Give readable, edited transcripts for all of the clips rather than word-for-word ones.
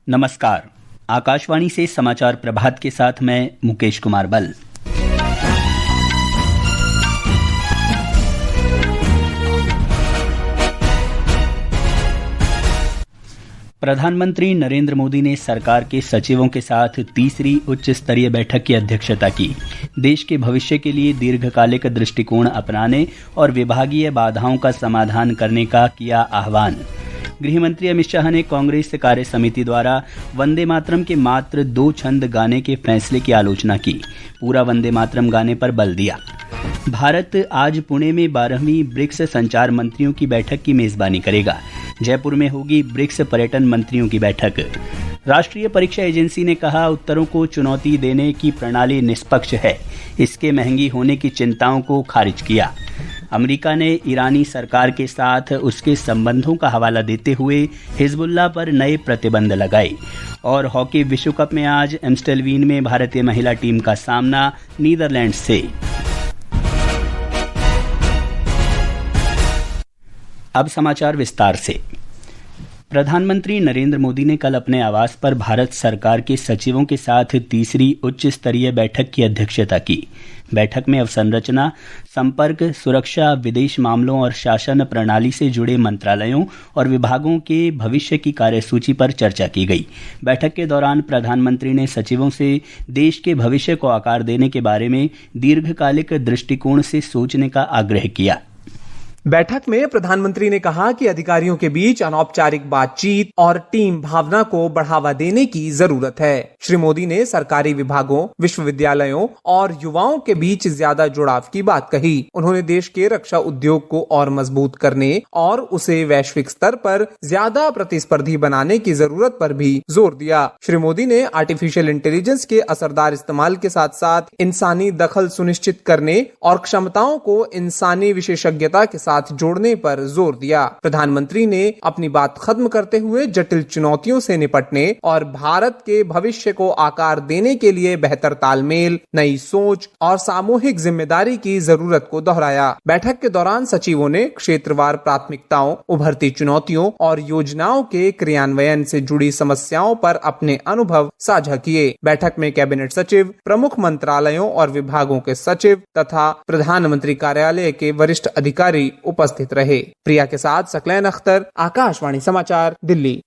नमस्कार। आकाशवाणी से समाचार प्रभात के साथ मैं मुकेश कुमार बल। प्रधानमंत्री नरेंद्र मोदी ने सरकार के सचिवों के साथ तीसरी उच्च स्तरीय बैठक की अध्यक्षता की। देश के भविष्य के लिए दीर्घकालिक दृष्टिकोण अपनाने और विभागीय बाधाओं का समाधान करने का किया आह्वान। गृहमंत्री अमित शाह ने कांग्रेस कार्य समिति द्वारा वंदे मातरम के मात्र 2 छंद गाने के फैसले की आलोचना की। पूरा वंदे मातरम गाने पर बल दिया। भारत आज पुणे में 12वीं ब्रिक्स संचार मंत्रियों की बैठक की मेजबानी करेगा। जयपुर में होगी ब्रिक्स पर्यटन मंत्रियों की बैठक। राष्ट्रीय परीक्षा एजेंसी ने कहा, उत्तरों को चुनौती देने की प्रणाली निष्पक्ष है। इसके महंगी होने की चिंताओं को खारिज किया। अमेरिका ने ईरानी सरकार के साथ उसके संबंधों का हवाला देते हुए हिजबुल्लाह पर नए प्रतिबंध लगाए। और हॉकी विश्व कप में आज एम्स्टेलवीन में भारतीय महिला टीम का सामना नीदरलैंड्स से। अब समाचार विस्तार से। प्रधानमंत्री नरेंद्र मोदी ने कल अपने आवास पर भारत सरकार के सचिवों के साथ तीसरी उच्च स्तरीय बैठक की अध्यक्षता की। बैठक में अवसंरचना, संपर्क, सुरक्षा, विदेश मामलों और शासन प्रणाली से जुड़े मंत्रालयों और विभागों के भविष्य की कार्यसूची पर चर्चा की गई। बैठक के दौरान प्रधानमंत्री ने सचिवों से देश के भविष्य को आकार देने के बारे में दीर्घकालिक दृष्टिकोण से सोचने का आग्रह किया। बैठक में प्रधानमंत्री ने कहा कि अधिकारियों के बीच अनौपचारिक बातचीत और टीम भावना को बढ़ावा देने की जरूरत है। श्री मोदी ने सरकारी विभागों, विश्वविद्यालयों और युवाओं के बीच ज्यादा जुड़ाव की बात कही। उन्होंने देश के रक्षा उद्योग को और मजबूत करने और उसे वैश्विक स्तर पर ज्यादा प्रतिस्पर्धी बनाने की जरूरत पर भी जोर दिया। श्री मोदी ने आर्टिफिशियल इंटेलिजेंस के असरदार इस्तेमाल के साथ साथ इंसानी दखल सुनिश्चित करने और क्षमताओं को इंसानी विशेषज्ञता के जोड़ने पर जोर दिया। प्रधानमंत्री ने अपनी बात खत्म करते हुए जटिल चुनौतियों से निपटने और भारत के भविष्य को आकार देने के लिए बेहतर तालमेल, नई सोच और सामूहिक जिम्मेदारी की जरूरत को दोहराया। बैठक के दौरान सचिवों ने क्षेत्रवार प्राथमिकताओं, उभरती चुनौतियों और योजनाओं के क्रियान्वयन से जुड़ी समस्याओं पर अपने अनुभव साझा किए। बैठक में कैबिनेट सचिव, प्रमुख मंत्रालयों और विभागों के सचिव तथा प्रधानमंत्री कार्यालय के वरिष्ठ अधिकारी उपस्थित रहे। प्रिया के साथ सकलैन अख्तर, आकाशवाणी समाचार, दिल्ली।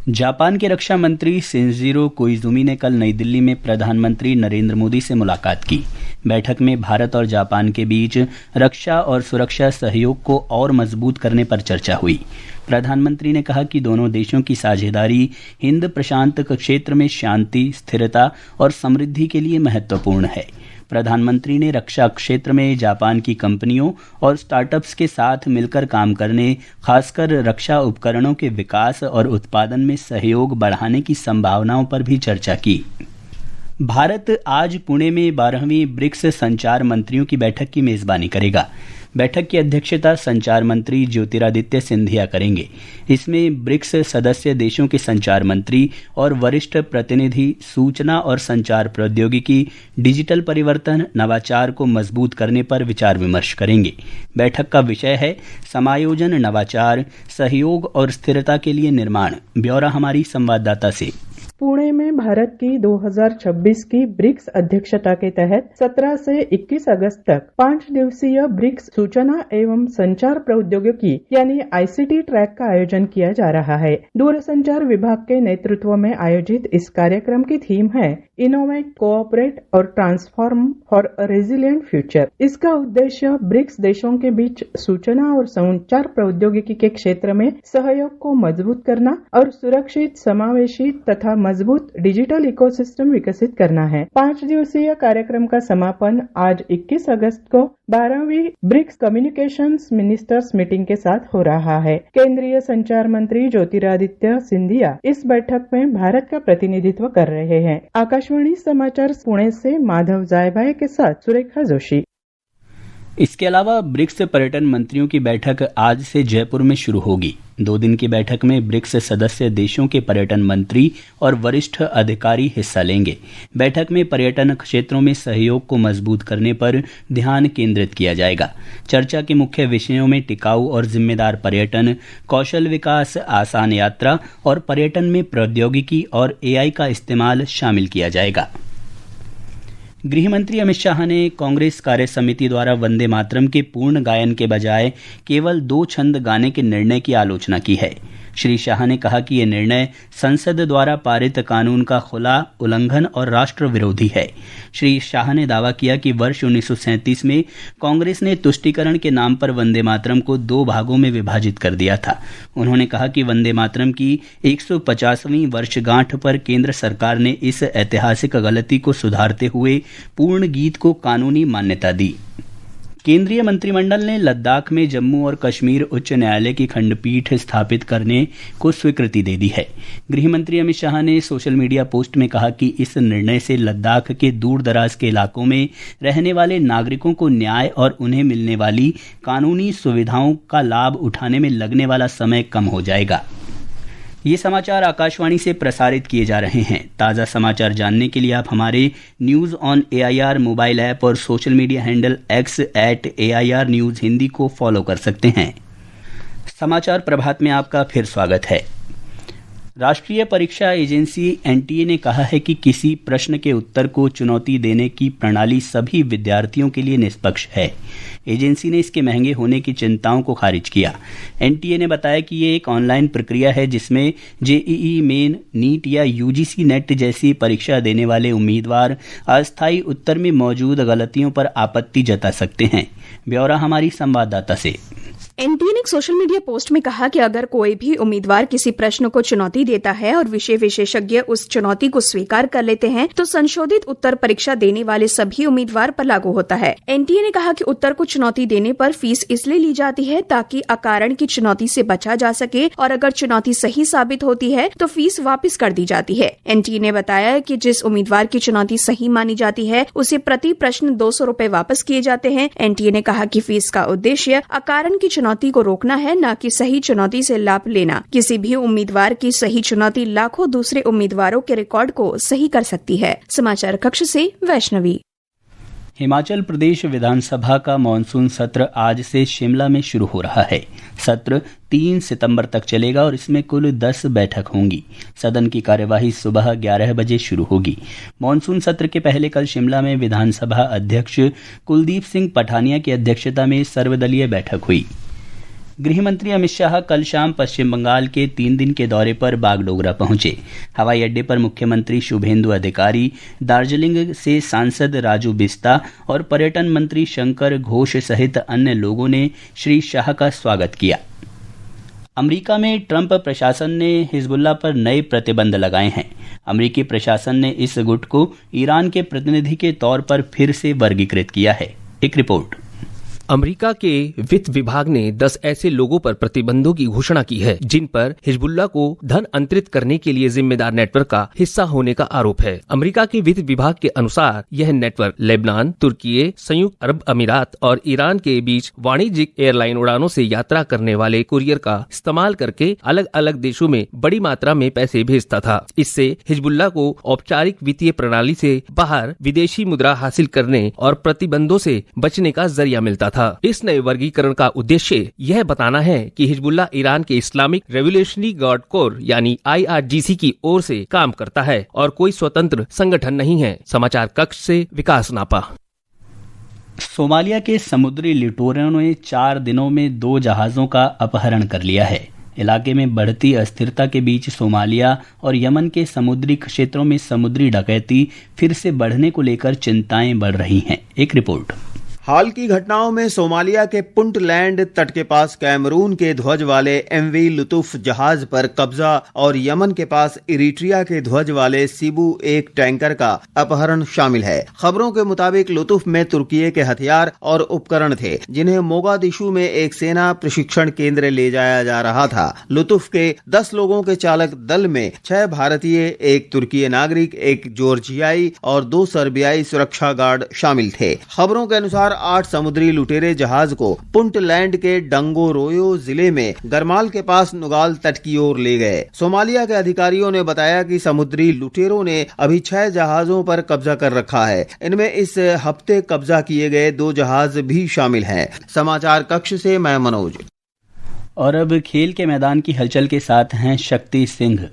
जापान के रक्षा मंत्री शिंजिरो कोइजुमी ने कल नई दिल्ली में प्रधानमंत्री नरेंद्र मोदी से मुलाकात की। बैठक में भारत और जापान के बीच रक्षा और सुरक्षा सहयोग को और मजबूत करने पर चर्चा हुई। प्रधानमंत्री ने कहा कि दोनों देशों की साझेदारी हिंद प्रशांत क्षेत्र में शांति, स्थिरता और समृद्धि के लिए महत्वपूर्ण है। प्रधानमंत्री ने रक्षा क्षेत्र में जापान की कंपनियों और स्टार्टअप्स के साथ मिलकर काम करने, खासकर रक्षा उपकरणों के विकास और उत्पादन में सहयोग बढ़ाने की संभावनाओं पर भी चर्चा की। भारत आज पुणे में 12वीं ब्रिक्स संचार मंत्रियों की बैठक की मेजबानी करेगा। बैठक की अध्यक्षता संचार मंत्री ज्योतिरादित्य सिंधिया करेंगे। इसमें ब्रिक्स सदस्य देशों के संचार मंत्री और वरिष्ठ प्रतिनिधि सूचना और संचार प्रौद्योगिकी, डिजिटल परिवर्तन, नवाचार को मजबूत करने पर विचार विमर्श करेंगे। बैठक का विषय है समायोजन, नवाचार, सहयोग और स्थिरता के लिए निर्माण। ब्यौरा हमारी संवाददाता से। पुणे में भारत की 2026 की ब्रिक्स अध्यक्षता के तहत 17 से 21 अगस्त तक 5 दिवसीय ब्रिक्स सूचना एवं संचार प्रौद्योगिकी यानी ICT ट्रैक का आयोजन किया जा रहा है। दूरसंचार विभाग के नेतृत्व में आयोजित इस कार्यक्रम की थीम है इनोवेट, कोऑपरेट और ट्रांसफॉर्म फॉर रेजिलिएंट फ्यूचर। इसका उद्देश्य ब्रिक्स देशों के बीच सूचना और संचार प्रौद्योगिकी के क्षेत्र में सहयोग को मजबूत करना और सुरक्षित, समावेशी तथा मजबूत डिजिटल इकोसिस्टम विकसित करना है। 5 दिवसीय कार्यक्रम का समापन आज 21 अगस्त को 12वीं ब्रिक्स कम्युनिकेशंस मिनिस्टर्स मीटिंग के साथ हो रहा है। केंद्रीय संचार मंत्री ज्योतिरादित्य सिंधिया इस बैठक में भारत का प्रतिनिधित्व कर रहे हैं। आकाशवाणी समाचार पुणे से माधव जायभाई के साथ सुरेखा जोशी। इसके अलावा ब्रिक्स पर्यटन मंत्रियों की बैठक आज से जयपुर में शुरू होगी। 2 दिन की बैठक में ब्रिक्स सदस्य देशों के पर्यटन मंत्री और वरिष्ठ अधिकारी हिस्सा लेंगे। बैठक में पर्यटन क्षेत्रों में सहयोग को मजबूत करने पर ध्यान केंद्रित किया जाएगा। चर्चा के मुख्य विषयों में टिकाऊ और जिम्मेदार पर्यटन, कौशल विकास, आसान यात्रा और पर्यटन में प्रौद्योगिकी और AI का इस्तेमाल शामिल किया जाएगा। गृह मंत्री अमित शाह ने कांग्रेस कार्य समिति द्वारा वंदे मातरम के पूर्ण गायन के बजाय केवल 2 छंद गाने के निर्णय की आलोचना की है। श्री शाह ने कहा कि यह निर्णय संसद द्वारा पारित कानून का खुला उल्लंघन और राष्ट्र विरोधी है। श्री शाह ने दावा किया कि वर्ष 1937 में कांग्रेस ने तुष्टीकरण के नाम पर वंदे मातरम को 2 भागों में विभाजित कर दिया था। उन्होंने कहा कि वंदे मातरम की 150वीं वर्षगांठ पर केंद्र सरकार ने इस ऐतिहासिक गलती को सुधारते हुए पूर्ण गीत को कानूनी मान्यता दी। केंद्रीय मंत्रिमंडल ने लद्दाख में जम्मू और कश्मीर उच्च न्यायालय की खंडपीठ स्थापित करने को स्वीकृति दे दी है। गृह मंत्री अमित शाह ने सोशल मीडिया पोस्ट में कहा कि इस निर्णय से लद्दाख के दूर दराज के इलाकों में रहने वाले नागरिकों को न्याय और उन्हें मिलने वाली कानूनी सुविधाओं का लाभ उठाने में लगने वाला समय कम हो जाएगा। ये समाचार आकाशवाणी से प्रसारित किए जा रहे हैं। ताज़ा समाचार जानने के लिए आप हमारे news on AIR mobile app और social media handle X @AIR News Hindi को फॉलो कर सकते हैं। समाचार प्रभात में आपका फिर स्वागत है। राष्ट्रीय परीक्षा एजेंसी NTA ने कहा है कि किसी प्रश्न के उत्तर को चुनौती देने की प्रणाली सभी विद्यार्थियों के लिए निष्पक्ष है। एजेंसी ने इसके महंगे होने की चिंताओं को खारिज किया। NTA ने बताया कि ये एक ऑनलाइन प्रक्रिया है जिसमें JEE मेन, नीट या UGC नेट जैसी परीक्षा देने वाले उम्मीदवार अस्थायी उत्तर में मौजूद गलतियों पर आपत्ति जता सकते हैं। ब्यौरा हमारी संवाददाता से। NTA ने एक सोशल मीडिया पोस्ट में कहा कि अगर कोई भी उम्मीदवार किसी प्रश्न को चुनौती देता है और विषय विशेषज्ञ उस चुनौती को स्वीकार कर लेते हैं तो संशोधित उत्तर परीक्षा देने वाले सभी उम्मीदवार पर लागू होता है। NTA ने कहा कि उत्तर को चुनौती देने पर फीस इसलिए ली जाती है ताकि अकारण की चुनौती से बचा जा सके और अगर चुनौती सही साबित होती है तो फीस वापस कर दी जाती है। NTA ने बताया कि जिस उम्मीदवार की चुनौती सही मानी जाती है उसे प्रति प्रश्न 200 रुपए वापस किए जाते हैं। NTA ने कहा कि फीस का उद्देश्य अकारण की चुनौती को रोकना है, न कि सही चुनौती से लाभ लेना। किसी भी उम्मीदवार की सही चुनौती लाखों दूसरे उम्मीदवारों के रिकॉर्ड को सही कर सकती है। समाचार कक्ष से वैष्णवी। हिमाचल प्रदेश विधानसभा का मॉनसून सत्र आज से शिमला में शुरू हो रहा है। सत्र 3 सितंबर तक चलेगा और इसमें कुल 10 बैठक होंगी। सदन की कार्यवाही सुबह 11 बजे शुरू होगी। मॉनसून सत्र के पहले कल शिमला में विधानसभा अध्यक्ष कुलदीप सिंह पठानिया की अध्यक्षता में सर्वदलीय बैठक हुई। गृह मंत्री अमित शाह कल शाम पश्चिम बंगाल के 3 दिन के दौरे पर बागडोगरा पहुंचे। हवाई अड्डे पर मुख्यमंत्री शुभेंदु अधिकारी, दार्जिलिंग से सांसद राजू बिस्ता और पर्यटन मंत्री शंकर घोष सहित अन्य लोगों ने श्री शाह का स्वागत किया। अमेरिका में ट्रंप प्रशासन ने हिजबुल्लाह पर नए प्रतिबंध लगाए हैं। अमेरिकी प्रशासन ने इस गुट को ईरान के प्रतिनिधि के तौर पर फिर से वर्गीकृत किया है। एक रिपोर्ट। अमेरिका के वित्त विभाग ने 10 ऐसे लोगों पर प्रतिबंधों की घोषणा की है जिन पर हिजबुल्लाह को धन अंतरित करने के लिए जिम्मेदार नेटवर्क का हिस्सा होने का आरोप है। अमेरिका के वित्त विभाग के अनुसार यह नेटवर्क लेबनान, तुर्की, संयुक्त अरब अमीरात और ईरान के बीच वाणिज्यिक एयरलाइन उड़ानों से यात्रा करने वाले कुरियर का इस्तेमाल करके अलग अलग देशों में बड़ी मात्रा में पैसे भेजता था। इससे हिजबुल्लाह को औपचारिक वित्तीय प्रणाली से बाहर विदेशी मुद्रा हासिल करने और प्रतिबंधों से बचने का जरिया मिलता था। इस नए वर्गीकरण का उद्देश्य यह बताना है कि हिजबुल्लाह ईरान के इस्लामिक रेवोल्यूशनरी गार्ड कोर यानी IRGC की ओर से काम करता है और कोई स्वतंत्र संगठन नहीं है। समाचार कक्ष से विकास नापा। सोमालिया के समुद्री लुटेरों ने 4 दिनों में 2 जहाजों का अपहरण कर लिया है। इलाके में बढ़ती अस्थिरता के बीच सोमालिया और यमन के समुद्री क्षेत्रों में समुद्री डकैती फिर से बढ़ने को लेकर चिंताएं बढ़ रही हैं। एक रिपोर्ट। हाल की घटनाओं में सोमालिया के पुंटलैंड तट के पास कैमरून के ध्वज वाले MV लुतुफ जहाज पर कब्जा और यमन के पास इरिट्रिया के ध्वज वाले सीबू 1 टैंकर का अपहरण शामिल है। खबरों के मुताबिक लुतुफ में तुर्की के हथियार और उपकरण थे जिन्हें मोगादिशु में एक सेना प्रशिक्षण केंद्र ले जाया जा रहा था। लुतुफ के 10 लोगों के चालक दल में 6 भारतीय, 1 तुर्की नागरिक, 1 जॉर्जियाई और 2 सर्बियाई सुरक्षा गार्ड शामिल थे। खबरों के अनुसार 8 समुद्री लुटेरे जहाज को पुंटलैंड के डंगोरोयो जिले में गरमाल के पास नुगाल तट की ओर ले गए। सोमालिया के अधिकारियों ने बताया कि समुद्री लुटेरों ने अभी 6 जहाजों पर कब्जा कर रखा है। इनमें इस हफ्ते कब्जा किए गए 2 जहाज भी शामिल हैं। समाचार कक्ष से मैं मनोज। और अब खेल के मैदान की हलचल के साथ हैं शक्ति सिंह।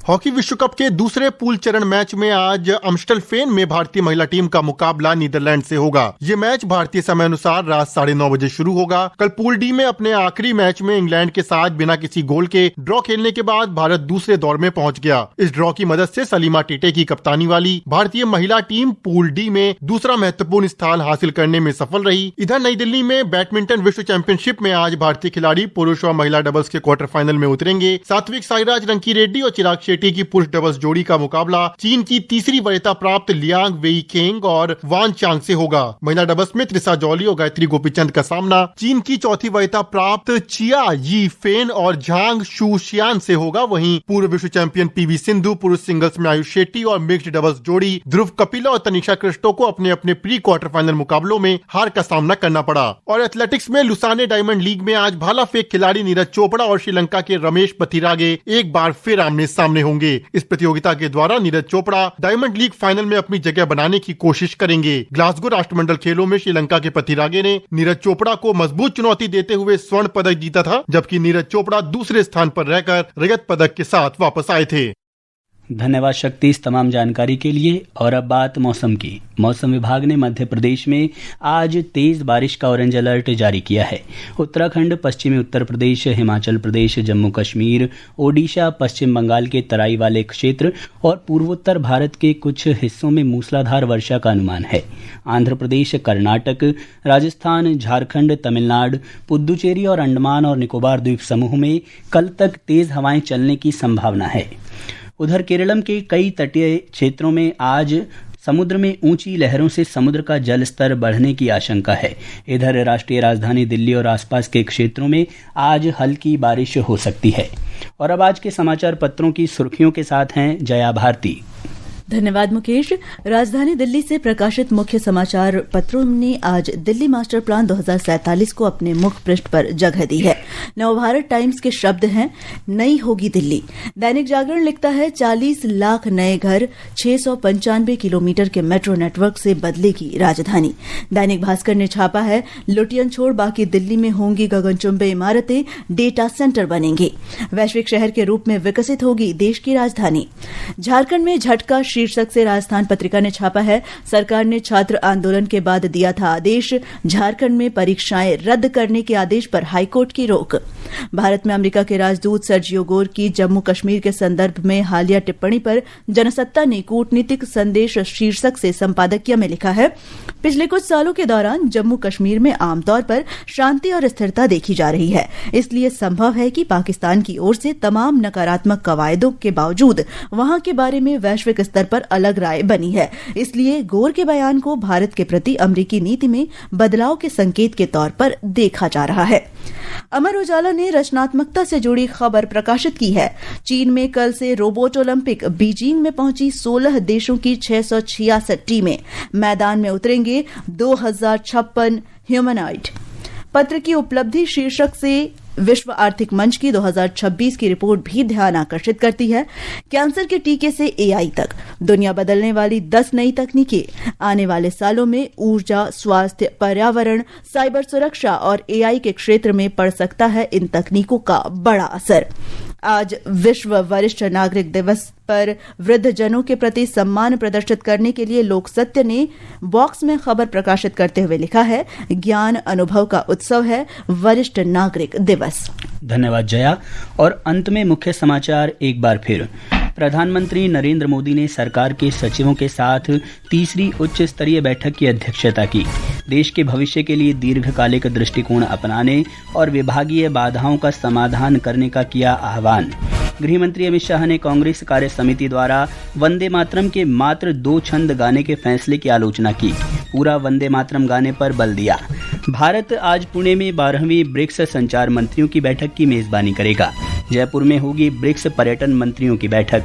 हॉकी विश्व कप के दूसरे पूल चरण मैच में आज अम्स्टलफेन में भारतीय महिला टीम का मुकाबला नीदरलैंड से होगा। ये मैच भारतीय समय अनुसार रात 9:30 बजे शुरू होगा। कल पूल डी में अपने आखिरी मैच में इंग्लैंड के साथ बिना किसी गोल के ड्रॉ खेलने के बाद भारत दूसरे दौर में पहुंच गया। इस ड्रॉ की मदद से सलीमा टेटे की कप्तानी वाली भारतीय महिला टीम पूल डी में दूसरा महत्वपूर्ण स्थान हासिल करने में सफल रही। इधर नई दिल्ली में बैडमिंटन विश्व चैंपियनशिप में आज भारतीय खिलाड़ी पुरुष और महिला डबल्स के क्वार्टर फाइनल में उतरेंगे। सात्विक साईराज रंकी रेड्डी और चिराग शेट्टी की पुरुष डबल्स जोड़ी का मुकाबला चीन की तीसरी वरीयता प्राप्त लियांग वेई केंग और वान चांग से होगा। महिला डबल्स में त्रिसा जॉली और गायत्री गोपीचंद का सामना चीन की चौथी वरीयता प्राप्त चिया यी फेन और झांग शू शियान से होगा। वहीं पूर्व विश्व चैंपियन पीवी सिंधु, पुरुष सिंगल्स में आयुष शेट्टी और मिक्स्ड डबल्स जोड़ी ध्रुव कपिला और तनिषा क्रिस्टो को अपने अपने प्री क्वार्टर फाइनल मुकाबलों में हार का सामना करना पड़ा। और एथलेटिक्स में लुसाने डायमंड लीग में आज भाला फेंक खिलाड़ी नीरज चोपड़ा और श्रीलंका के रमेश पथिरागे एक बार फिर आमने सामने होंगे। इस प्रतियोगिता के द्वारा Neeraj Chopra diamond league final में अपनी जगह बनाने की कोशिश करेंगे। ग्लासगो राष्ट्रमंडल खेलों में श्रीलंका के पथिरागे ने नीरज चोपड़ा को मजबूत चुनौती देते हुए स्वर्ण पदक जीता था, जबकि नीरज चोपड़ा दूसरे स्थान पर रहकर रजत पदक के साथ वापस आए थे। धन्यवाद शक्ति इस तमाम जानकारी के लिए। और अब बात मौसम की। मौसम विभाग ने मध्य प्रदेश में आज तेज बारिश का ऑरेंज अलर्ट जारी किया है। उत्तराखंड, पश्चिमी उत्तर प्रदेश, हिमाचल प्रदेश, जम्मू कश्मीर, ओडिशा, पश्चिम बंगाल के तराई वाले क्षेत्र और पूर्वोत्तर भारत के कुछ हिस्सों में मूसलाधार वर्षा का अनुमान है। आंध्र प्रदेश, कर्नाटक, राजस्थान, झारखंड, तमिलनाडु, पुद्दुचेरी और अंडमान और निकोबार द्वीप समूह में कल तक तेज हवाएं चलने की संभावना है। उधर केरलम के कई तटीय क्षेत्रों में आज समुद्र में ऊंची लहरों से समुद्र का जल स्तर बढ़ने की आशंका है। इधर राष्ट्रीय राजधानी दिल्ली और आसपास के क्षेत्रों में आज हल्की बारिश हो सकती है। और अब आज के समाचार पत्रों की सुर्खियों के साथ हैं जया भारती। धन्यवाद मुकेश। राजधानी दिल्ली से प्रकाशित मुख्य समाचार पत्रों ने आज दिल्ली मास्टर प्लान 2047 को अपने मुख्य पृष्ठ पर जगह दी है। नवभारत टाइम्स के शब्द हैं, नई होगी दिल्ली। दैनिक जागरण लिखता है, 40 लाख नए घर, 695 किलोमीटर के मेट्रो नेटवर्क से बदलेगी राजधानी। दैनिक भास्कर ने छापा है, लुटियन छोड़ बाकी दिल्ली में होंगी गगनचुंबी इमारतें, डेटा सेंटर बनेंगे। वैश्विक शहर के रूप में विकसित होगी देश की राजधानी। झारखंड में झटका शीर्षक से राजस्थान पत्रिका ने छापा है, सरकार ने छात्र आंदोलन के बाद दिया था आदेश, झारखंड में परीक्षाएं रद्द करने के आदेश पर हाईकोर्ट की रोक। भारत में अमेरिका के राजदूत सर्जियो गोर की जम्मू कश्मीर के संदर्भ में हालिया टिप्पणी पर जनसत्ता ने कूटनीतिक संदेश शीर्षक से संपादकीय में लिखा है, पिछले कुछ सालों के दौरान जम्मू कश्मीर में आमतौर पर शांति और स्थिरता देखी जा रही है। इसलिए संभव है कि पाकिस्तान की ओर से तमाम नकारात्मक कवायदों के बावजूद वहां के बारे में वैश्विक स्तर पर अलग राय बनी है। इसलिए गोर के बयान को भारत के प्रति अमेरिकी नीति में बदलाव के संकेत के तौर पर देखा जा रहा है। अमर उजाला ने रचनात्मकता से जुड़ी खबर प्रकाशित की है। चीन में कल से रोबोट ओलंपिक, बीजिंग में पहुंची 16 देशों की 666 टीमें, मैदान में उतरेंगे 2056 ह्यूमनॉइड। पत्र की उपलब्धि शीर्षक से विश्व आर्थिक मंच की 2026 की रिपोर्ट भी ध्यान आकर्षित करती है। कैंसर के टीके से एआई तक दुनिया बदलने वाली 10 नई तकनीकें। आने वाले सालों में ऊर्जा, स्वास्थ्य, पर्यावरण, साइबर सुरक्षा और एआई के क्षेत्र में पड़ सकता है इन तकनीकों का बड़ा असर। आज विश्व वरिष्ठ नागरिक दिवस पर वृद्धजनों के प्रति सम्मान प्रदर्शित करने के लिए लोक सत्य ने बॉक्स में खबर प्रकाशित करते हुए लिखा है, ज्ञान अनुभव का उत्सव है वरिष्ठ नागरिक दिवस। धन्यवाद जया। और अंत में मुख्य समाचार एक बार फिर। प्रधानमंत्री नरेंद्र मोदी ने सरकार के सचिवों के साथ तीसरी उच्च स्तरीय बैठक की अध्यक्षता की। देश के भविष्य के लिए दीर्घकालिक दृष्टिकोण अपनाने और विभागीय बाधाओं का समाधान करने का किया आह्वान। गृह मंत्री अमित शाह ने कांग्रेस कार्य समिति द्वारा वंदे मातरम के मात्र 2 छंद गाने के फैसले की आलोचना की। पूरा वंदे मातरम गाने पर बल दिया। भारत आज पुणे में 12वीं ब्रिक्स संचार मंत्रियों की बैठक की मेजबानी करेगा। जयपुर में होगी ब्रिक्स पर्यटन मंत्रियों की बैठक।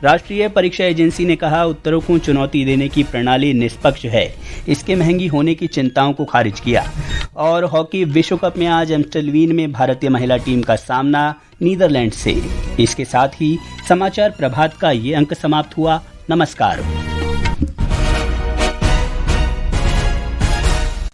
राष्ट्रीय परीक्षा एजेंसी ने कहा, उत्तरों को चुनौती देने की प्रणाली निष्पक्ष है, इसके महंगी होने की चिंताओं को खारिज किया। और हॉकी विश्व कप में आज एम्स्टलवीन में भारतीय महिला टीम का सामना नीदरलैंड से। इसके साथ ही समाचार प्रभात का ये अंक समाप्त हुआ। नमस्कार।